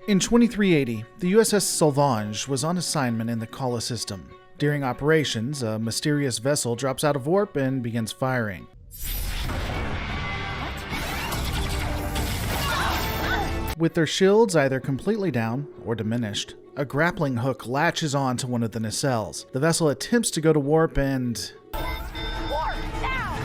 In 2380, the USS Solvange was on assignment in the Kala system. During operations, a mysterious vessel drops out of warp and begins firing. With their shields either completely down or diminished, a grappling hook latches on to one of the nacelles. The vessel attempts to go to warp and... Warp now!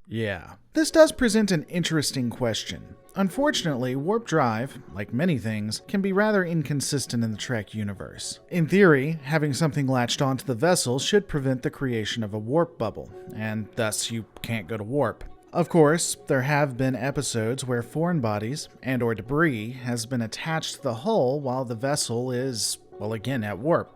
Yeah. This does present an interesting question. Unfortunately, warp drive, like many things, can be rather inconsistent in the Trek universe. In theory, having something latched onto the vessel should prevent the creation of a warp bubble, and thus you can't go to warp. Of course, there have been episodes where foreign bodies and/or debris has been attached to the hull while the vessel is, well, again, at warp.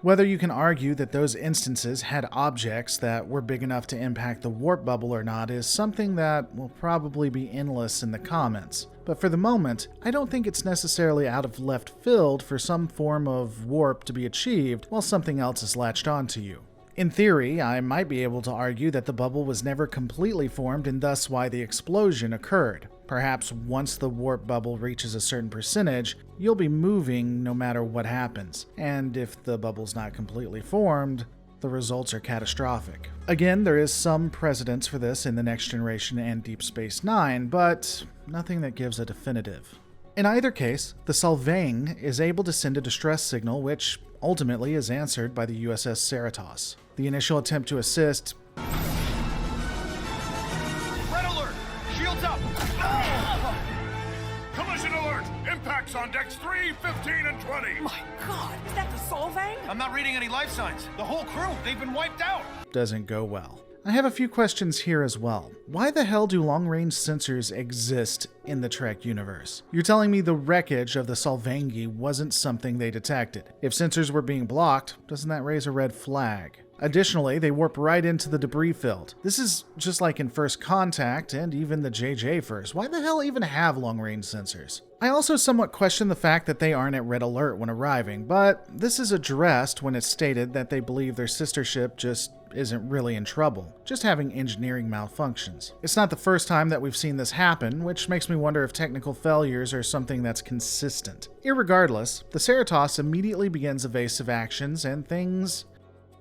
Whether you can argue that those instances had objects that were big enough to impact the warp bubble or not is something that will probably be endless in the comments. But for the moment, I don't think it's necessarily out of left field for some form of warp to be achieved while something else is latched onto you. In theory, I might be able to argue that the bubble was never completely formed and thus why the explosion occurred. Perhaps once the warp bubble reaches a certain percentage, you'll be moving no matter what happens. And if the bubble's not completely formed, the results are catastrophic. Again, there is some precedence for this in the Next Generation and Deep Space Nine, but nothing that gives a definitive. In either case, the Solvange is able to send a distress signal which ultimately is answered by the USS Cerritos. The initial attempt to assist... Red alert! Shields up! Collision alert! Impacts on decks 3, 15, and 20! My God, is that the Solvange? I'm not reading any life signs. The whole crew, they've been wiped out! Doesn't go well. I have a few questions here as well. Why the hell do long-range sensors exist in the Trek universe? You're telling me the wreckage of the Solvange wasn't something they detected. If sensors were being blocked, doesn't that raise a red flag? Additionally, they warp right into the debris field. This is just like in First Contact and even the JJ First. Why the hell even have long-range sensors? I also somewhat question the fact that they aren't at red alert when arriving, but this is addressed when it's stated that they believe their sister ship just isn't really in trouble, just having engineering malfunctions. It's not the first time that we've seen this happen, which makes me wonder if technical failures are something that's consistent. Irregardless, the Cerritos immediately begins evasive actions and things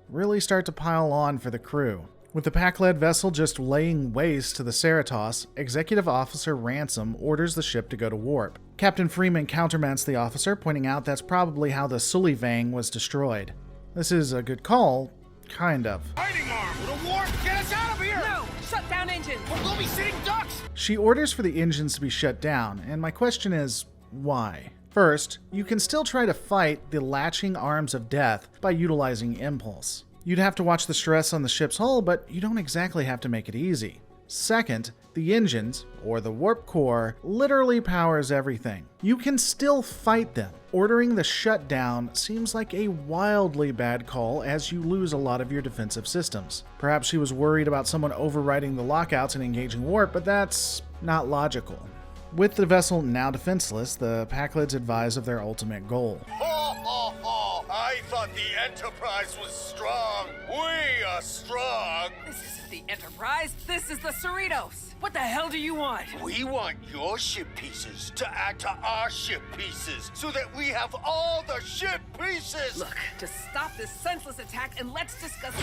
really start to pile on for the crew. With the Pack-led vessel just laying waste to the Cerritos, Executive Officer Ransom orders the ship to go to warp. Captain Freeman countermands the officer, pointing out that's probably how the Sullyvang was destroyed. This is a good call, kind of. Fighting arm! With a warp! Get us out of here! No! Shut down engine! Or we'll be sitting ducks! She orders for the engines to be shut down, and my question is, why? First, you can still try to fight the latching arms of death by utilizing impulse. You'd have to watch the stress on the ship's hull, but you don't exactly have to make it easy. Second, the engines, or the warp core, literally powers everything. You can still fight them. Ordering the shutdown seems like a wildly bad call as you lose a lot of your defensive systems. Perhaps she was worried about someone overriding the lockouts and engaging warp, but that's not logical. With the vessel now defenseless, the Pack-leds advise of their ultimate goal. Ho, ho, ho! I thought the Enterprise was strong. We are strong. This isn't the Enterprise, this is the Cerritos! What the hell do you want? We want your ship pieces to add to our ship pieces so that we have all the ship pieces. Look, just stop this senseless attack and let's discuss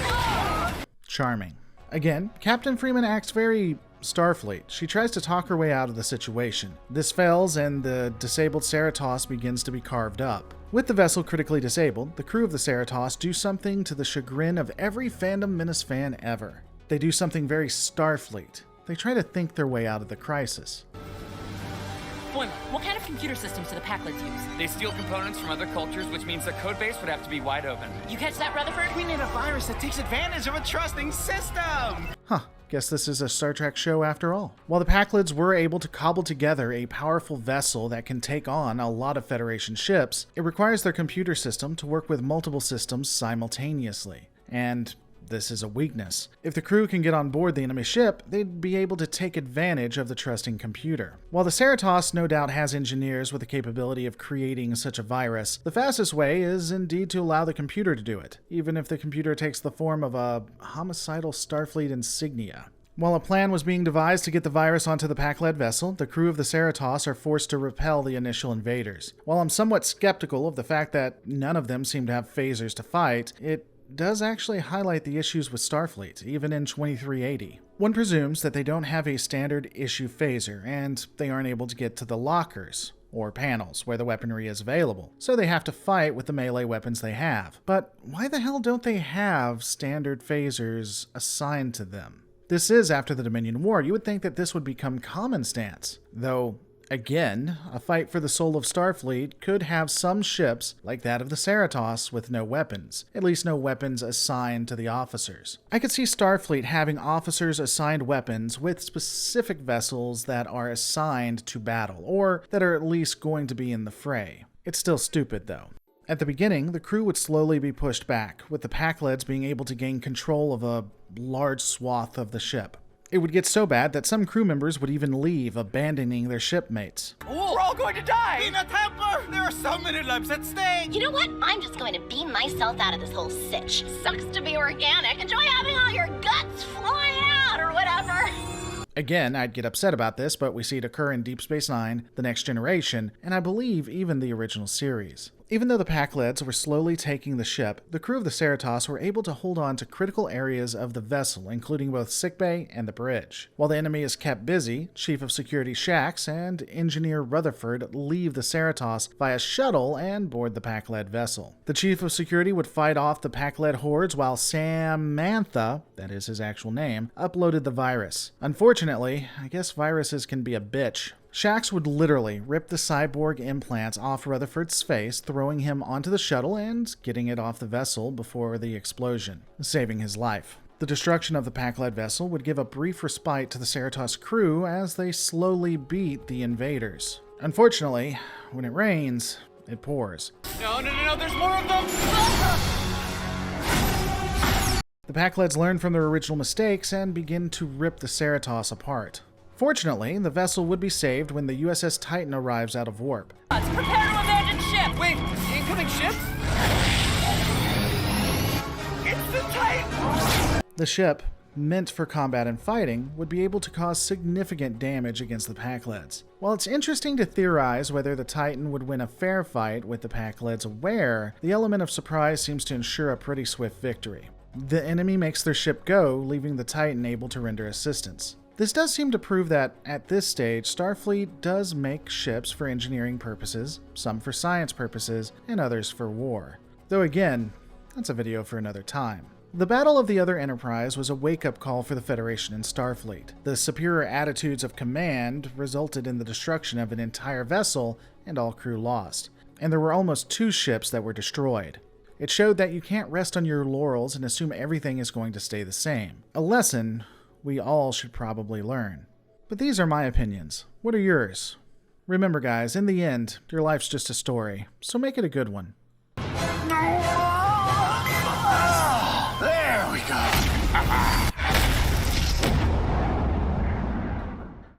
Charming. Again, Captain Freeman acts very Starfleet. She tries to talk her way out of the situation. This fails and the disabled Cerritos begins to be carved up. With the vessel critically disabled, the crew of the Cerritos do something to the chagrin of every Phantom Menace fan ever. They do something very Starfleet. They try to think their way out of the crisis. Boimler, what kind of computer systems do the Pack-leds use? They steal components from other cultures, which means their code base would have to be wide open. You catch that, Rutherford? We need a virus that takes advantage of a trusting system! Huh. Guess this is a Star Trek show after all. While the Pack-leds were able to cobble together a powerful vessel that can take on a lot of Federation ships, it requires their computer system to work with multiple systems simultaneously. And this is a weakness. If the crew can get on board the enemy ship, they'd be able to take advantage of the trusting computer. While the Cerritos no doubt has engineers with the capability of creating such a virus, the fastest way is indeed to allow the computer to do it, even if the computer takes the form of a homicidal Starfleet insignia. While a plan was being devised to get the virus onto the Pac-led vessel, the crew of the Ceratops are forced to repel the initial invaders. While I'm somewhat skeptical of the fact that none of them seem to have phasers to fight, it does actually highlight the issues with Starfleet, even in 2380. One presumes that they don't have a standard issue phaser, and they aren't able to get to the lockers, or panels, where the weaponry is available, so they have to fight with the melee weapons they have. But why the hell don't they have standard phasers assigned to them? This is after the Dominion War. You would think that this would become common stance. Though, again, a fight for the soul of Starfleet could have some ships, like that of the Ceratops, with no weapons. At least no weapons assigned to the officers. I could see Starfleet having officers assigned weapons with specific vessels that are assigned to battle, or that are at least going to be in the fray. It's still stupid, though. At the beginning, the crew would slowly be pushed back, with the Pac-leds being able to gain control of a large swath of the ship. It would get so bad that some crew members would even leave, abandoning their shipmates. We're all going to die! Peanut hamper! There are so many lives at stake! You know what? I'm just going to beam myself out of this whole sitch. Sucks to be organic. Enjoy having all your guts flying out or whatever. Again, I'd get upset about this, but we see it occur in Deep Space Nine, The Next Generation, and I believe even the original series. Even though the Pac-leds were slowly taking the ship, the crew of the Ceratops were able to hold on to critical areas of the vessel, including both sickbay and the bridge. While the enemy is kept busy, Chief of Security Shax and Engineer Rutherford leave the Ceratops via shuttle and board the Pac-led vessel. The Chief of Security would fight off the Pac-led hordes while Samantha, that is his actual name, uploaded the virus. Unfortunately, I guess viruses can be a bitch. Shax would literally rip the cyborg implants off Rutherford's face, throwing him onto the shuttle and getting it off the vessel before the explosion, saving his life. The destruction of the Pac-led vessel would give a brief respite to the Ceratops crew as they slowly beat the invaders. Unfortunately, when it rains, it pours. No, there's more of them! The Pac-leds learn from their original mistakes and begin to rip the Ceratops apart. Fortunately, the vessel would be saved when the USS Titan arrives out of warp. Let's prepare to abandon ship! Wait, incoming ships? It's the Titan! The ship, meant for combat and fighting, would be able to cause significant damage against the Pac-leds. While it's interesting to theorize whether the Titan would win a fair fight with the Pac-leds aware, the element of surprise seems to ensure a pretty swift victory. The enemy makes their ship go, leaving the Titan able to render assistance. This does seem to prove that, at this stage, Starfleet does make ships for engineering purposes, some for science purposes, and others for war. Though again, that's a video for another time. The Battle of the Other Enterprise was a wake-up call for the Federation and Starfleet. The superior attitudes of command resulted in the destruction of an entire vessel and all crew lost. And there were almost 2 ships that were destroyed. It showed that you can't rest on your laurels and assume everything is going to stay the same. A lesson we all should probably learn. But these are my opinions. What are yours? Remember guys, in the end, your life's just a story, so make it a good one. No!